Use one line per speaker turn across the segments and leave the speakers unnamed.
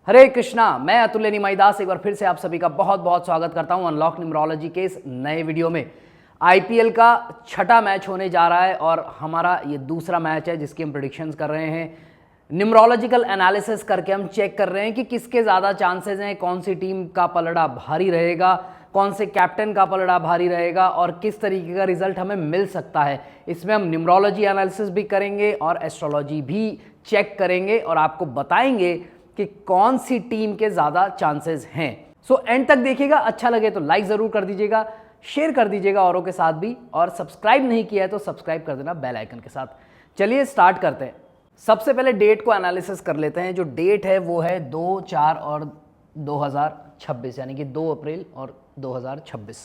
हरे कृष्णा, मैं अतुल्य निमाईदास एक बार फिर से आप सभी का बहुत बहुत स्वागत करता हूं अनलॉक न्यूमरोलॉजी के इस नए वीडियो में। आईपीएल का छठा मैच होने जा रहा है और हमारा ये दूसरा मैच है जिसकी हम प्रेडिक्शंस कर रहे हैं। न्यूमरोलॉजिकल एनालिसिस करके हम चेक कर रहे हैं कि किसके ज़्यादा चांसेस हैं, कौन सी टीम का पलड़ा भारी रहेगा, कौन से कैप्टन का पलड़ा भारी रहेगा और किस तरीके का रिजल्ट हमें मिल सकता है। इसमें हम न्यूमरोलॉजी एनालिसिस भी करेंगे और एस्ट्रोलॉजी भी चेक करेंगे और आपको बताएंगे कि कौन सी टीम के ज़्यादा चांसेस हैं। सो एंड तक देखिएगा। अच्छा लगे तो लाइक ज़रूर कर दीजिएगा, शेयर कर दीजिएगा औरों के साथ भी, और सब्सक्राइब नहीं किया है तो सब्सक्राइब कर देना बेल आइकन के साथ। चलिए स्टार्ट करते हैं। सबसे पहले डेट को एनालिसिस कर लेते हैं। जो डेट है वो है 2, 4 और 2026, यानी कि 2 अप्रैल और 2026।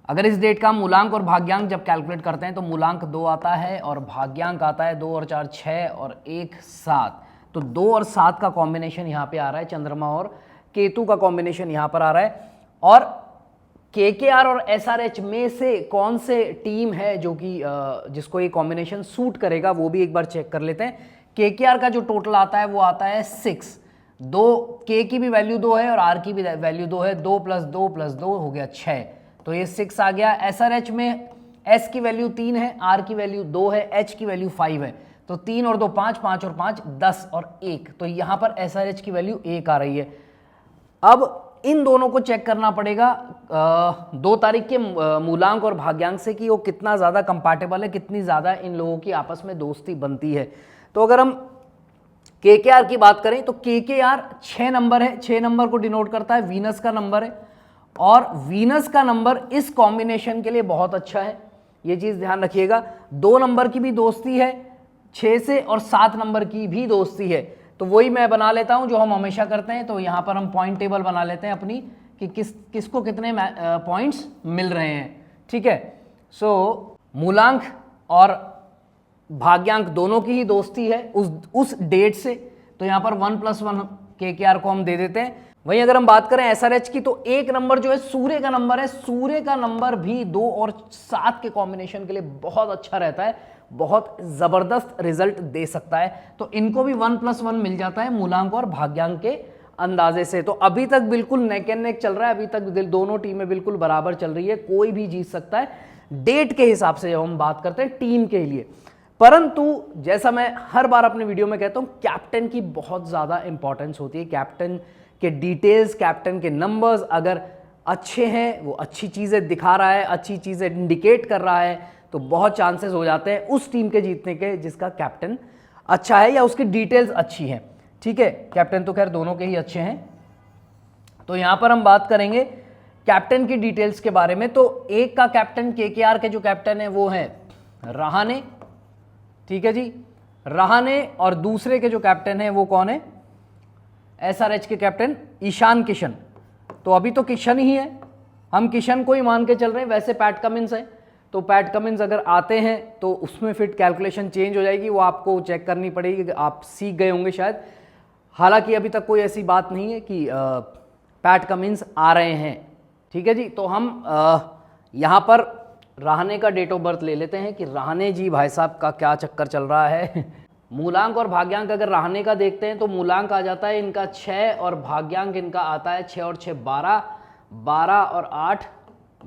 अगर इस डेट का मूलांक और भाग्यांक जब कैलकुलेट करते हैं तो मूलांक 2 आता है और भाग्यांक आता है 2 और 4 6 और 1 7। तो 2 और 7 का कॉम्बिनेशन यहाँ पे आ रहा है, चंद्रमा और केतु का कॉम्बिनेशन यहाँ पर आ रहा है। और केकेआर और एसआरएच में से कौन से टीम है जो कि जिसको ये कॉम्बिनेशन सूट करेगा वो भी एक बार चेक कर लेते हैं। केकेआर का जो टोटल आता है वो आता है 6। 2 के की भी वैल्यू 2 है और आर की भी वैल्यू 2 है। 2 + 2 + 2 हो गया 6, तो ये 6 आ गया। एसआरएच में एस की वैल्यू 3 है, आर की वैल्यू 2 है, एच की वैल्यू 5 है। तो 3 और 2 5, 5 और 5 10 और 1, तो यहां पर एसआरएच की वैल्यू 1 आ रही है। अब इन दोनों को चेक करना पड़ेगा 2 तारीख के मूलांक और भाग्यांक से कि वो कितना ज़्यादा कंपैटिबल है, कितनी ज़्यादा इन लोगों की आपस में दोस्ती बनती है। तो अगर हम केकेआर की बात करें तो केकेआर 6 नंबर है। 6 नंबर को डिनोट करता है, वीनस का नंबर है और वीनस का नंबर इस कॉम्बिनेशन के लिए बहुत अच्छा है, ये चीज़ ध्यान रखिएगा। 2 नंबर की भी दोस्ती है 6 से और 7 नंबर की भी दोस्ती है। तो वही मैं बना लेता हूं जो हम हमेशा करते हैं। तो यहां पर हम पॉइंट टेबल बना लेते हैं अपनी कि किसको कितने पॉइंट्स मिल रहे हैं। ठीक है। सो मूलांक और भाग्यांक दोनों की ही दोस्ती है उस डेट से, तो यहां पर 1 + 1 केकेआर को हम दे देते हैं। वहीं अगर हम बात करें एसआरएच की तो 1 नंबर जो है सूर्य का नंबर है। सूर्य का नंबर भी 2 और 7 के कॉम्बिनेशन के लिए बहुत अच्छा रहता है, बहुत जबरदस्त रिजल्ट दे सकता है। तो इनको भी 1 + 1 मिल जाता है मूलांक और भाग्यांक के अंदाजे से। तो अभी तक बिल्कुल नेक एंड नेक चल रहा है, अभी तक दोनों टीमें बिल्कुल बराबर चल रही है, कोई भी जीत सकता है डेट के हिसाब से जब हम बात करते हैं टीम के लिए। परंतु जैसा मैं हर बार अपने वीडियो में कहता हूं, कैप्टन की बहुत ज्यादा इंपॉर्टेंस होती है। कैप्टन के डिटेल्स, कैप्टन के नंबर्स अगर अच्छे हैं, वो अच्छी चीजें दिखा रहा है, अच्छी चीजें इंडिकेट कर रहा है, तो बहुत चांसेस हो जाते हैं उस टीम के जीतने के जिसका कैप्टन अच्छा है या उसकी डिटेल्स अच्छी हैं। ठीक है, कैप्टन तो खैर दोनों के ही अच्छे हैं। तो यहां पर हम बात करेंगे कैप्टन की डिटेल्स के बारे में। तो एक का कैप्टन केकेआर के जो कैप्टन है वो है रहाणे, ठीक है जी, रहाणे। और दूसरे के जो कैप्टन है वो कौन है? एसआरएच के कैप्टन ईशान किशन। तो अभी तो किशन ही है, हम किशन को ही मान के चल रहे हैं। वैसे पैट कमिंस है, तो पैट कमिंस अगर आते हैं तो उसमें फिर कैलकुलेशन चेंज हो जाएगी, वो आपको चेक करनी पड़ेगी। आप सीख गए होंगे शायद, हालांकि अभी तक कोई ऐसी बात नहीं है कि पैट कमिंस आ रहे हैं। ठीक है जी। तो हम यहाँ पर रहाणे का डेट ऑफ बर्थ ले लेते हैं कि रहाणे जी भाई साहब का क्या चक्कर चल रहा है। मूलांक और भाग्यांक अगर रहाणे का देखते हैं तो मूलांक आ जाता है इनका 6 और भाग्यांक इनका आता है 6 और 6 12, 12 और 8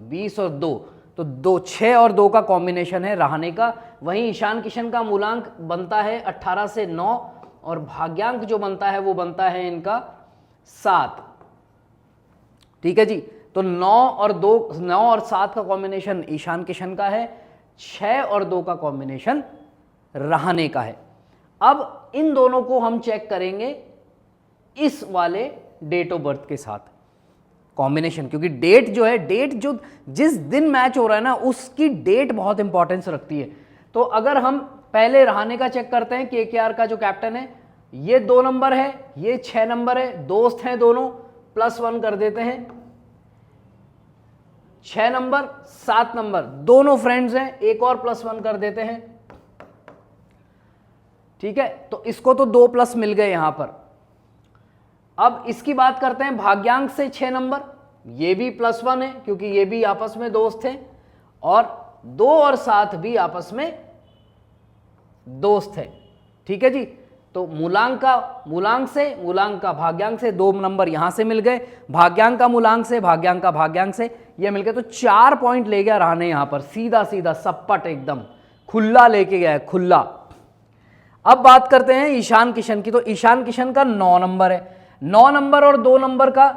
20 और 2। तो 2 6 और 2 का कॉम्बिनेशन है रहाणे का। वहीं ईशान किशन का मूलांक बनता है 18 से 9 और भाग्यांक जो बनता है वो बनता है इनका 7। ठीक है जी। तो 9 और 7 का कॉम्बिनेशन ईशान किशन का है, 6 और 2 का कॉम्बिनेशन रहाणे का है। अब इन दोनों को हम चेक करेंगे इस वाले डेट ऑफ बर्थ के साथ कॉम्बिनेशन, क्योंकि डेट जो है, डेट जो जिस दिन मैच हो रहा है ना उसकी डेट बहुत इंपॉर्टेंस रखती है। तो अगर हम पहले रहाणे का चेक करते हैं, केकेआर का जो कैप्टन है, ये 2 नंबर है, ये 6 नंबर है, दोस्त हैं दोनों, +1 कर देते हैं। 6 नंबर 7 नंबर दोनों फ्रेंड्स हैं, एक और +1 कर देते हैं। ठीक है, तो इसको तो 2 प्लस मिल गए यहां पर। अब इसकी बात करते हैं भाग्यांक से 6 नंबर, ये भी +1 है क्योंकि ये भी आपस में दोस्त हैं, और 2 और 7 भी आपस में दोस्त है। ठीक है जी। तो मूलांक का भाग्यांक से 2 नंबर यहां से मिल गए, भाग्यांक का मूलांक से, भाग्यांक का भाग्यांक से ये मिल गए, तो 4 पॉइंट ले गया राहने यहां पर, सीधा सीधा सपट एकदम खुला लेके गया है, खुला। अब बात करते हैं ईशान किशन की। तो ईशान किशन का 9 नंबर है, 9 नंबर और 2 नंबर का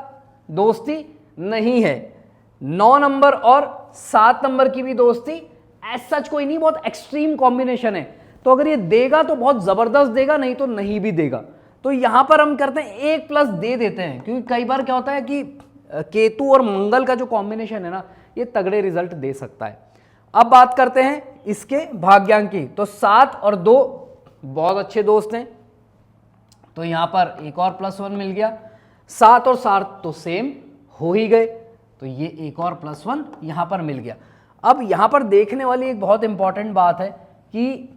दोस्ती नहीं है, 9 नंबर और 7 नंबर की भी दोस्ती एज सच कोई नहीं, बहुत एक्सट्रीम कॉम्बिनेशन है। तो अगर ये देगा तो बहुत जबरदस्त देगा, नहीं तो नहीं भी देगा। तो यहां पर हम करते हैं 1 प्लस दे देते हैं, क्योंकि कई बार क्या होता है कि केतु और मंगल का जो कॉम्बिनेशन है ना, ये तगड़े रिजल्ट दे सकता है। अब बात करते हैं इसके भाग्यांक की। तो 7 और 2 बहुत अच्छे दोस्त हैं, तो यहां पर एक और +1 मिल गया। 7 और 7 तो सेम हो ही गए, तो ये एक और +1 यहां पर मिल गया। अब यहां पर देखने वाली एक बहुत इंपॉर्टेंट बात है कि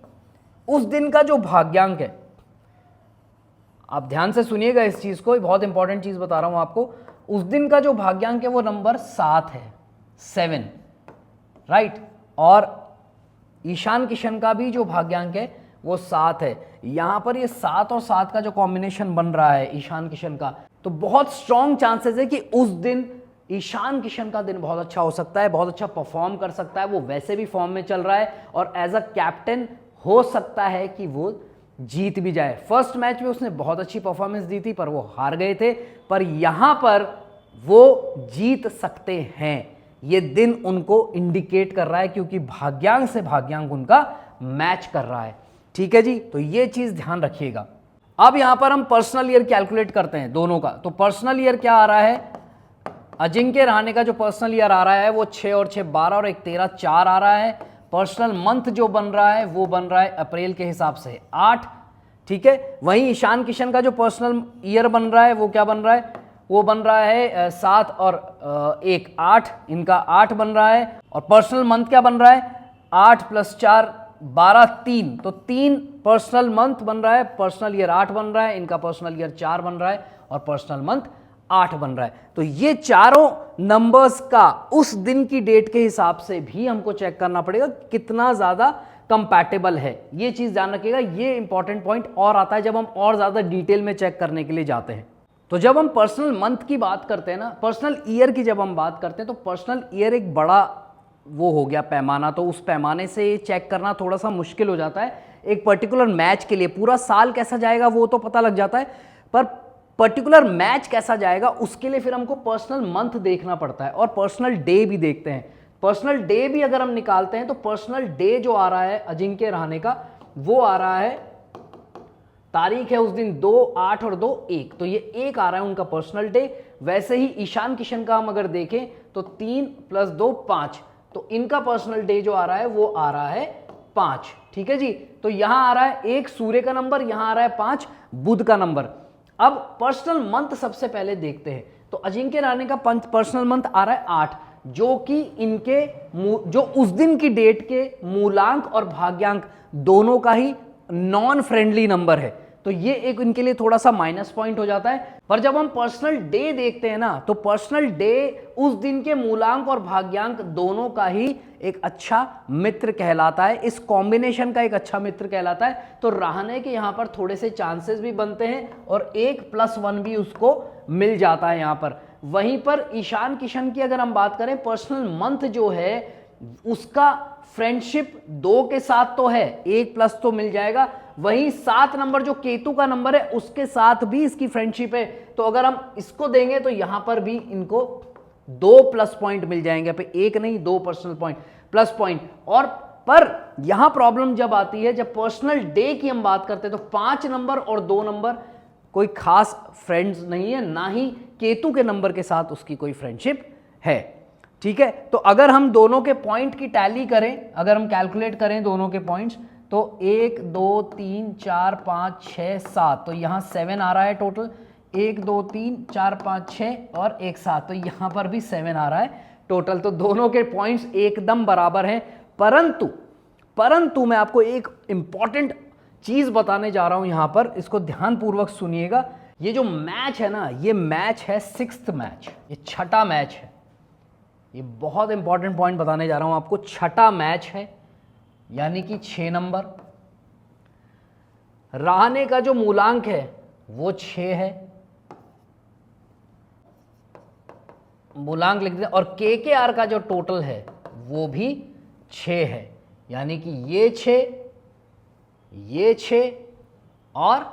उस दिन का जो भाग्यांक है, आप ध्यान से सुनिएगा इस चीज को, बहुत इंपॉर्टेंट चीज बता रहा हूं आपको। उस दिन का जो भाग्यांक है वो नंबर 7 है, 7, राइट। और ईशान किशन का भी जो भाग्यांक है वो 7 है। यहां पर ये 7 और 7 का जो कॉम्बिनेशन बन रहा है ईशान किशन का, तो बहुत स्ट्रॉन्ग चांसेस है कि उस दिन ईशान किशन का दिन बहुत अच्छा हो सकता है, बहुत अच्छा परफॉर्म कर सकता है। वो वैसे भी फॉर्म में चल रहा है और एज अ कैप्टन हो सकता है कि वो जीत भी जाए। फर्स्ट मैच में उसने बहुत अच्छी परफॉर्मेंस दी थी पर वो हार गए थे, पर यहां पर वो जीत सकते हैं। ये दिन उनको इंडिकेट कर रहा है, क्योंकि भाग्यांक से भाग्यांक उनका मैच कर रहा है। ठीक है जी, तो ये चीज ध्यान रखिएगा। अब यहां पर हम पर्सनल ईयर कैलकुलेट करते हैं दोनों का। तो पर्सनल ईयर क्या आ रहा है, अजिंक्य रहाणे का जो पर्सनल ईयर आ रहा है वो 6 और 6 12 और 1 13 4 आ रहा है। पर्सनल मंथ जो बन रहा है वो बन रहा है अप्रैल के हिसाब से 8, ठीक है। वहीं ईशान किशन का जो पर्सनल ईयर बन रहा है वो क्या बन रहा है, वो बन रहा है 7 और 1 8, इनका 8 बन रहा है। और पर्सनल मंथ क्या बन रहा है, 8 + 4 12 3, तो 3 पर्सनल मंथ बन रहा है, पर्सनल ईयर 8 बन रहा है, इनका पर्सनल ईयर 4 बन रहा है और पर्सनल मंथ 8 बन रहा है। तो ये चारों नंबर्स का उस दिन की डेट के हिसाब से भी हमको चेक करना पड़ेगा कितना ज्यादा कंपैटिबल है। ये चीज ध्यान रखिएगा, ये इंपॉर्टेंट पॉइंट और आता है जब हम और ज्यादा डिटेल में चेक करने के लिए जाते हैं। तो जब हम पर्सनल मंथ की बात करते हैं ना, पर्सनल ईयर की जब हम बात करते हैं, तो पर्सनल ईयर एक बड़ा वो हो गया पैमाना, तो उस पैमाने से चेक करना थोड़ा सा मुश्किल हो जाता है। एक पर्टिकुलर मैच के लिए पूरा साल कैसा जाएगा वो तो पता लग जाता है, पर पर्टिकुलर मैच कैसा जाएगा उसके लिए फिर हमको पर्सनल मंथ देखना पड़ता है और पर्सनल डे भी देखते हैं। पर्सनल डे भी अगर हम निकालते हैं तो पर्सनल डे जो आ रहा है अजिंक्य रहाणे का, वो आ रहा है, तारीख है उस दिन 2 8 और 2 1, तो ये 1 आ रहा है उनका पर्सनल डे। वैसे ही ईशान किशन का हम अगर देखें तो 3 + 2 5, तो इनका पर्सनल डे जो आ रहा है वो आ रहा है 5, ठीक है जी। तो यहां आ रहा है 1 सूर्य का नंबर, यहां आ रहा है 5 बुध का नंबर। अब पर्सनल मंथ सबसे पहले देखते हैं। तो अजिंक्य रहाणे का पर्सनल मंथ आ रहा है 8, जो कि इनके जो उस दिन की डेट के मूलांक और भाग्यांक दोनों का ही नॉन फ्रेंडली नंबर है, तो ये एक इनके लिए थोड़ा सा माइनस पॉइंट हो जाता है। पर जब हम पर्सनल डे देखते हैं ना, तो पर्सनल डे उस दिन के मूलांक और भाग्यांक दोनों का ही एक अच्छा मित्र कहलाता है, इस कॉम्बिनेशन का एक अच्छा मित्र कहलाता है। तो रहाणे के यहां पर थोड़े से चांसेस भी बनते हैं और 1 + 1 भी उसको मिल जाता है यहां पर। वहीं पर ईशान किशन की अगर हम बात करें, पर्सनल मंथ जो है उसका फ्रेंडशिप 2 के साथ तो है, 1+ तो मिल जाएगा। वहीं 7 नंबर जो केतु का नंबर है उसके साथ भी इसकी फ्रेंडशिप है, तो अगर हम इसको देंगे तो यहां पर भी इनको 2 प्लस पॉइंट मिल जाएंगे, पे 1 नहीं 2 पर्सनल पॉइंट प्लस पॉइंट। और पर यहां प्रॉब्लम जब आती है, जब पर्सनल डे की हम बात करते हैं, तो 5 नंबर और 2 नंबर कोई खास फ्रेंड्स नहीं है, ना ही केतु के नंबर के साथ उसकी कोई फ्रेंडशिप है, ठीक है। तो अगर हम दोनों के पॉइंट की टैली करें, अगर हम कैलकुलेट करें दोनों के पॉइंट्स, तो 1 2 3 4 5 6 7, तो यहां 7 आ रहा है टोटल, 1 2 3 4 5 6 और 1 7, तो यहां पर भी 7 आ रहा है टोटल। तो दोनों के पॉइंट्स एकदम बराबर हैं। परंतु मैं आपको एक इंपॉर्टेंट चीज बताने जा रहा हूं यहां पर, इसको ध्यानपूर्वक सुनिएगा। ये जो मैच है ना, ये मैच है 6th मैच, ये छठा मैच है। ये बहुत इंपॉर्टेंट पॉइंट बताने जा रहा हूं आपको, छठा मैच है, यानी कि 6 नंबर। रहाणे का जो मूलांक है वो 6 है, मूलांक लिख देते, और केकेआर का जो टोटल है वो भी 6 है, यानी कि ये 6 और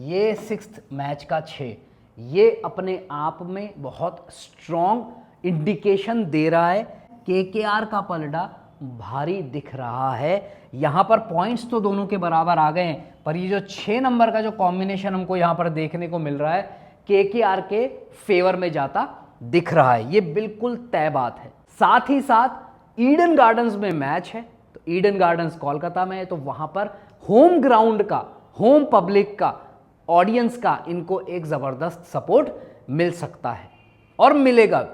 ये 6th मैच का 6, ये अपने आप में बहुत स्ट्रॉन्ग इंडिकेशन दे रहा है केकेआर का पलड़ा भारी दिख रहा है। यहां पर पॉइंट्स तो दोनों के बराबर आ गए हैं, पर ये जो 6 नंबर का जो कॉम्बिनेशन हमको यहां पर देखने को मिल रहा है केकेआर के फेवर में जाता दिख रहा है, ये बिल्कुल तय बात है। साथ ही साथ ईडन गार्डन्स में मैच है, तो ईडन गार्डन्स कोलकाता में है, तो वहां पर होम ग्राउंड का, होम पब्लिक का, ऑडियंस का इनको एक जबरदस्त सपोर्ट मिल सकता है और मिलेगा।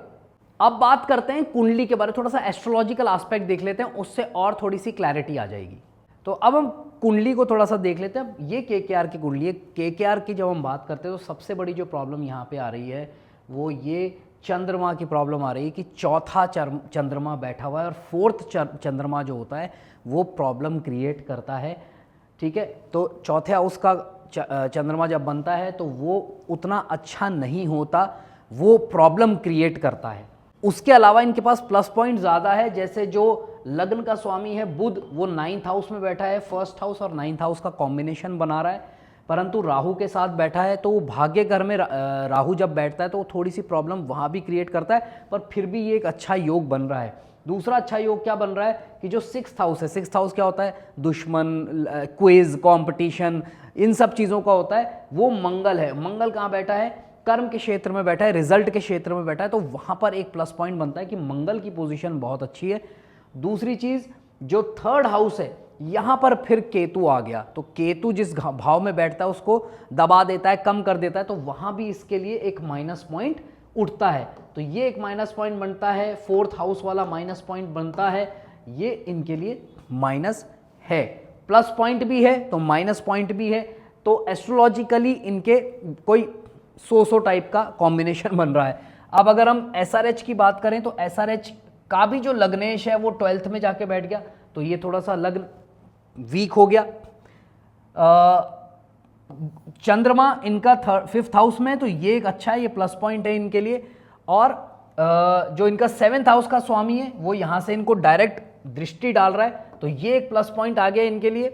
अब बात करते हैं कुंडली के बारे में, थोड़ा सा एस्ट्रोलॉजिकल एस्पेक्ट देख लेते हैं, उससे और थोड़ी सी क्लैरिटी आ जाएगी। तो अब हम कुंडली को थोड़ा सा देख लेते हैं। ये केकेआर की कुंडली है। केकेआर की जब हम बात करते हैं तो सबसे बड़ी जो प्रॉब्लम यहाँ पे आ रही है वो ये चंद्रमा की प्रॉब्लम आ रही है कि चौथा चंद्रमा बैठा हुआ है और 4th चंद्रमा जो होता है वो प्रॉब्लम क्रिएट करता है। ठीक है, तो चौथे हाउस का चंद्रमा जब बनता है तो वो उतना अच्छा नहीं होता, वो प्रॉब्लम क्रिएट करता है। उसके अलावा इनके पास प्लस पॉइंट ज़्यादा है, जैसे जो लग्न का स्वामी है बुध, वो 9th हाउस में बैठा है, 1st हाउस और 9th हाउस का कॉम्बिनेशन बना रहा है, परंतु राहु के साथ बैठा है, तो वो भाग्य घर में राहु जब बैठता है तो वो थोड़ी सी प्रॉब्लम वहाँ भी क्रिएट करता है, पर फिर भी ये एक अच्छा योग बन रहा है। दूसरा अच्छा योग क्या बन रहा है कि जो 6th हाउस है, 6th हाउस क्या होता है, दुश्मन, क्विज, कंपटीशन, इन सब चीज़ों का होता है, वो मंगल है। मंगल कहाँ बैठा है, कर्म के क्षेत्र में बैठा है, रिजल्ट के क्षेत्र में बैठा है, तो वहाँ पर एक प्लस पॉइंट बनता है कि मंगल की पोजीशन बहुत अच्छी है। दूसरी चीज़, जो 3rd हाउस है यहाँ पर फिर केतु आ गया, तो केतु जिस भाव में बैठता है उसको दबा देता है, कम कर देता है, तो वहाँ भी इसके लिए एक माइनस पॉइंट उठता है। तो ये एक माइनस पॉइंट बनता है, 4th हाउस वाला माइनस पॉइंट बनता है, ये इनके लिए माइनस है। प्लस पॉइंट भी है तो माइनस पॉइंट भी है, तो एस्ट्रोलॉजिकली इनके कोई 100 टाइप का कॉम्बिनेशन बन रहा है। अब अगर हम एसआरएच की बात करें तो एसआरएच का भी जो लग्नेश है वो 12th में जाके बैठ गया, तो ये थोड़ा सा लग्न वीक हो गया। चंद्रमा इनका 5th हाउस में, तो ये एक अच्छा है, ये प्लस पॉइंट है इनके लिए। और जो इनका 7th हाउस का स्वामी है वो यहाँ से इनको डायरेक्ट दृष्टि डाल रहा है, तो ये एक प्लस पॉइंट आ गया इनके लिए।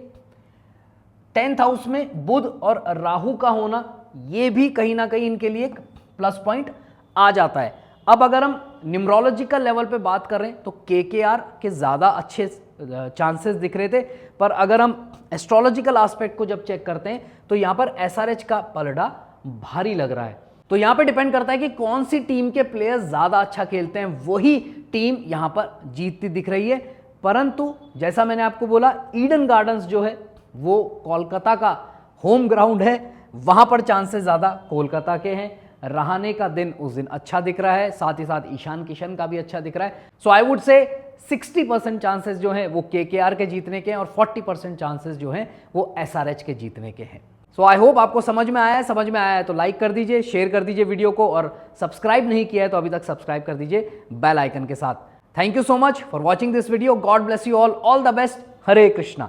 10th हाउस में बुध और राहु का होना, ये भी कहीं ना कहीं इनके लिए एक प्लस पॉइंट आ जाता है। अब अगर हम न्यूमरोलॉजिकल लेवल पे बात करें तो केकेआर के ज़्यादा अच्छे चांसेस दिख रहे थे, पर अगर हम एस्ट्रोलॉजिकल एस्पेक्ट को जब चेक करते हैं तो यहाँ पर एसआरएच का पलड़ा भारी लग रहा है। तो यहाँ पे डिपेंड करता है कि कौन सी टीम के प्लेयर्स ज़्यादा अच्छा खेलते हैं, वही टीम यहाँ पर जीतती दिख रही है। परंतु जैसा मैंने आपको बोला, ईडन गार्डन्स जो है वो कोलकाता का होम ग्राउंड है, वहाँ पर चांसेस ज़्यादा कोलकाता के हैं। रहाणे का दिन उस दिन अच्छा दिख रहा है, साथ ही साथ ईशान किशन का भी अच्छा दिख रहा है। सो आई वुड से 60% चांसेस जो हैं वो केकेआर के जीतने के हैं और 40% चांसेस जो हैं वो एसआरएच के जीतने के हैं। सो आई होप आपको समझ में आया है। समझ में आया है तो लाइक कर दीजिए, शेयर कर दीजिए वीडियो को, और सब्सक्राइब नहीं किया है तो अभी तक सब्सक्राइब कर दीजिए बेल आइकन के साथ। Thank you so much for watching this video. God bless you all the best. Hare Krishna.